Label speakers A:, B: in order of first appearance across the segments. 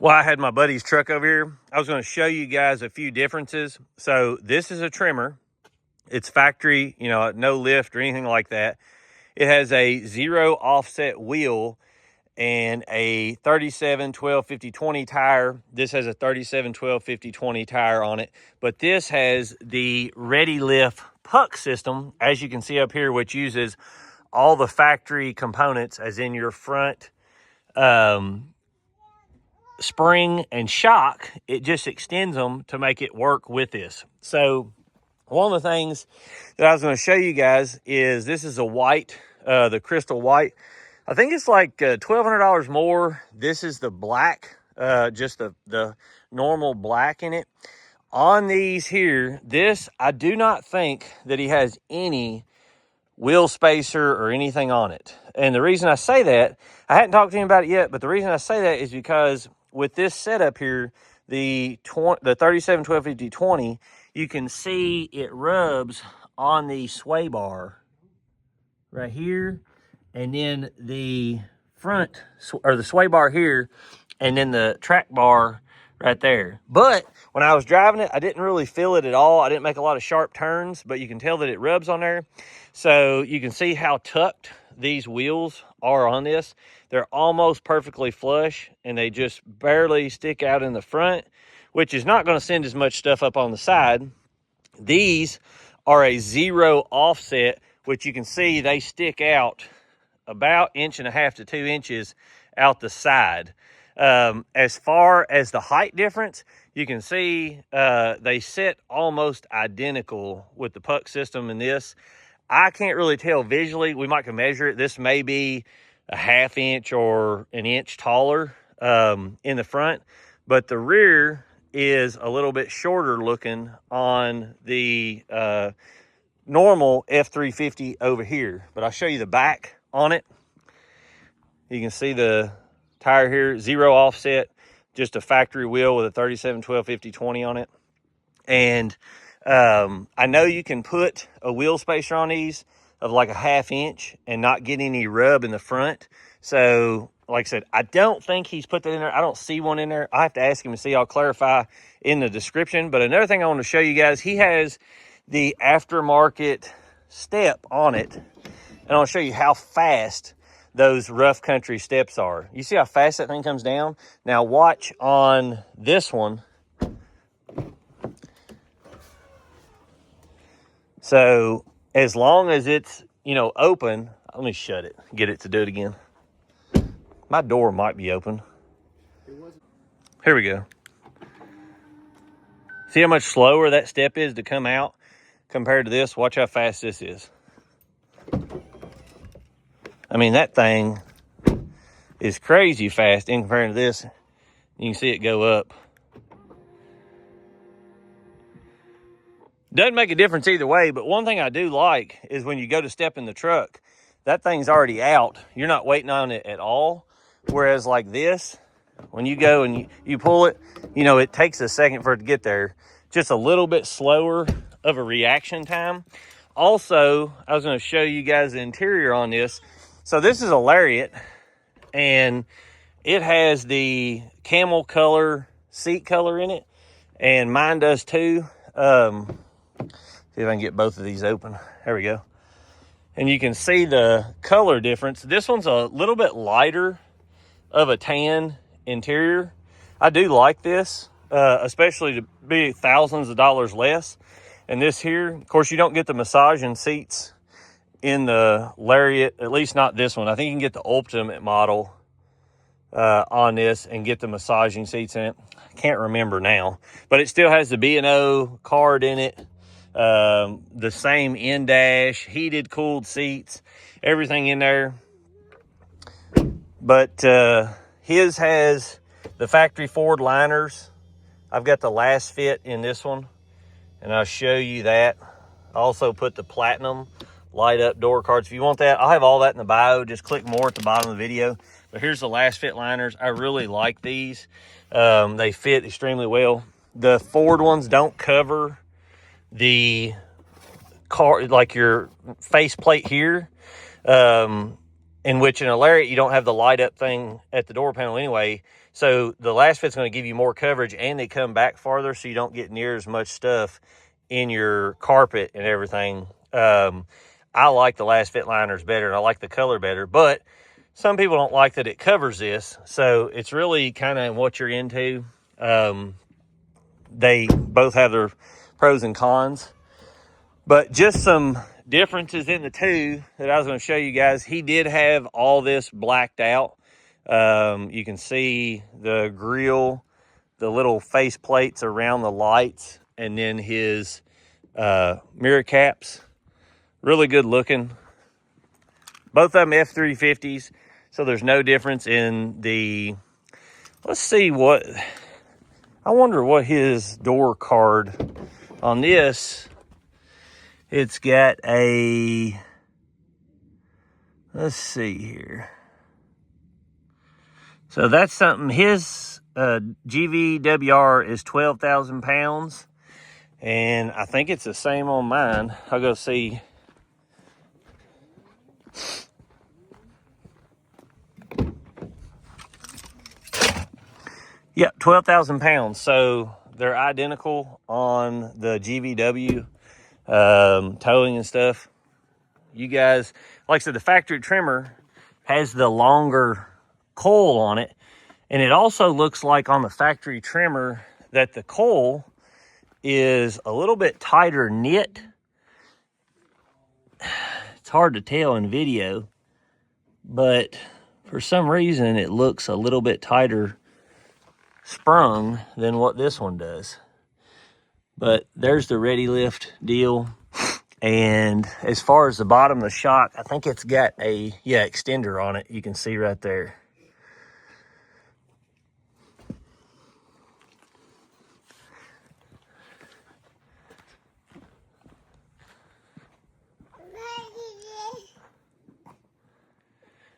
A: Well, I had my buddy's truck over here. I was going to show you guys a few differences. So this is a Tremor. It's factory, you know, no lift or anything like that. It has a 0 offset wheel and a 37 12 50 20 tire. This has a 37 12 50 20 tire on it, but this has the Readylift puck system, as you can see up here, which uses all the factory components, as in your front spring and shock. It just extends them to make it work with this. So one of the things that I was going to show you guys is this is a white, the crystal white. I think it's like $1,200 more. This is the black, just the normal black in it. On these here, this, I do not think that he has any wheel spacer or anything on it. And the reason I say that, I hadn't talked to him about it yet, but the reason I say that is because with this setup here, the 37 12 50 20, you can see it rubs on the sway bar right here, and then the front, or the sway bar here, and then the track bar right there. But when I was driving it, I didn't really feel it at all. I didn't make a lot of sharp turns, but you can tell that it rubs on there. So you can see how tucked these wheels are on this. They're almost perfectly flush, and they just barely stick out in the front, which is not going to send as much stuff up on the side. These are a 0 offset, which you can see they stick out about 1.5 to 2 inches out the side. As far as the height difference, you can see they sit almost identical with the puck system in this. I can't really tell visually. We might can measure it. This may be a 1/2 inch or 1 inch taller in the front, but the rear is a little bit shorter looking on the normal F350 over here. But I'll show you the back on it. You can see the tire here, 0 offset, just a factory wheel with a 37 12 50 20 on it. And I know you can put a wheel spacer on these of like a 1/2 inch and not get any rub in the front. So like I said, I don't think he's put that in there. I don't see one in there. I have to ask him to see. I'll clarify in the description. But another thing I want to show you guys, he has the Aftermarket step on it, and I'll show you how fast those rough country steps are. You see how fast that thing comes down? Now watch on this one. So as long as it's, you know, open, let me shut it, get it to do it again. My door might be open. Here we go. See how much slower that step is to come out compared to this? Watch how fast this is. I mean, that thing is crazy fast in comparison to this. You can see it go up. Doesn't make a difference either way, but one thing I do like is when you go to step in the truck, that thing's already out. You're not waiting on it at all. Whereas like this, when you go and you pull it, you know, it takes a second for it to get there. Just a little bit slower of a reaction time. Also, I was going to show you guys the interior on this. So this is a Lariat, and it has the camel color seat color in it, and mine does too. See if I can get both of these open. There we go. And you can see the color difference. This one's a little bit lighter of a tan interior. I do like this, especially to be thousands of dollars less. And this here, of course, you don't get the massaging seats in the Lariat, at least not this one. I think you can get the Ultimate model on this and get the massaging seats in it. I can't remember now, but it still has the B&O card in it. The same in-dash, heated, cooled seats, everything in there. But his has the factory Ford liners. I've got the last fit in this one, and I'll show you that. I also put the platinum light up door cards. If you want that, I'll have all that in the bio. Just click more at the bottom of the video. But here's the last fit liners. I really like these. They fit extremely well. The Ford ones don't cover the car, like your face plate here. in which in a Lariat, you don't have the light up thing at the door panel anyway. So the last fit's going to give you more coverage, and they come back farther, so you don't get near as much stuff in your carpet and everything. I like the last fit liners better, and I like the color better, but some people don't like that it covers this. So it's really kind of what you're into. They both have their pros and cons, but just some differences in the two that I was going to show you guys. He did have all this blacked out. You can see the grill, the little face plates around the lights, and then his mirror caps. Really good looking. Both of them F350s, so there's no difference in the, let's see what, I wonder what his door card on this. It's got a, let's see here. So that's something, his GVWR is 12,000 pounds. And I think it's the same on mine. I'll go see. Yep, 12,000 pounds. So they're identical on the GVW. Towing and stuff. You guys, like I said, the factory Tremor has the longer coil on it, and it also looks like on the factory Tremor that the coil is a little bit tighter knit. It's hard to tell in video, but for some reason it looks a little bit tighter sprung than what this one does. But there's the Readylift deal. And as far as the bottom of the shock, I think it's got a, extender on it. You can see right there.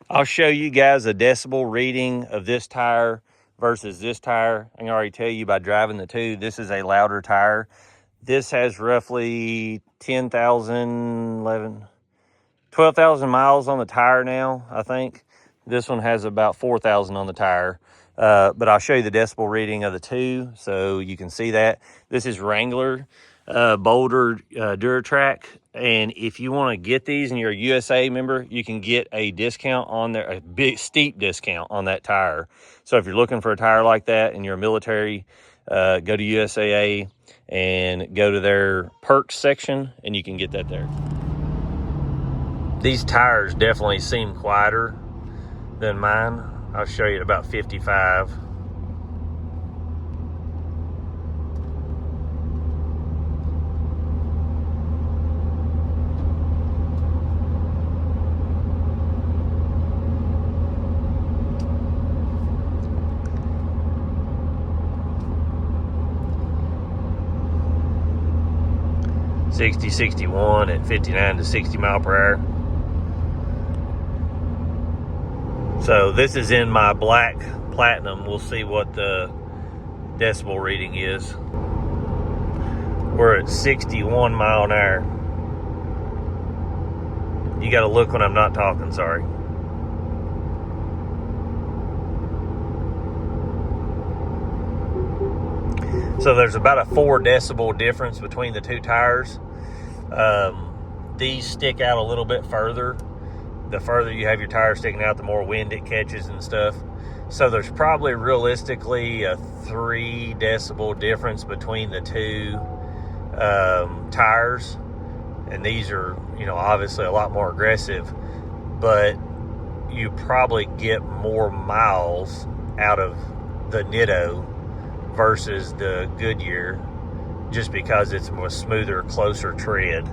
A: I'll show you guys a decibel reading of this tire versus this tire. I can already tell you by driving the two, this is a louder tire. This has roughly 12,000 miles on the tire now, I think. This one has about 4,000 on the tire. But I'll show you the decibel reading of the two so you can see that. This is Wrangler Boulder Duratrac. And if you want to get these and you're a USA member, you can get a discount on there, a big steep discount on that tire. So if you're looking for a tire like that and you're a military, go to USAA and go to their perks section and you can get that there. These tires definitely seem quieter than mine. I'll show you at about 55. '60, '61 at 59 to 60 mile per hour. So this is in my black platinum. We'll see what the decibel reading is. We're at 61 mile an hour. You got to look when I'm not talking, sorry. So there's about a 4 decibel difference between the two tires. These stick out a little bit further. The further you have your tire sticking out, the more wind it catches and stuff. So there's probably realistically a 3 decibel difference between the two tires. And these are, obviously a lot more aggressive, but you probably get more miles out of the Nitto versus the Goodyear just because it's a smoother, closer tread.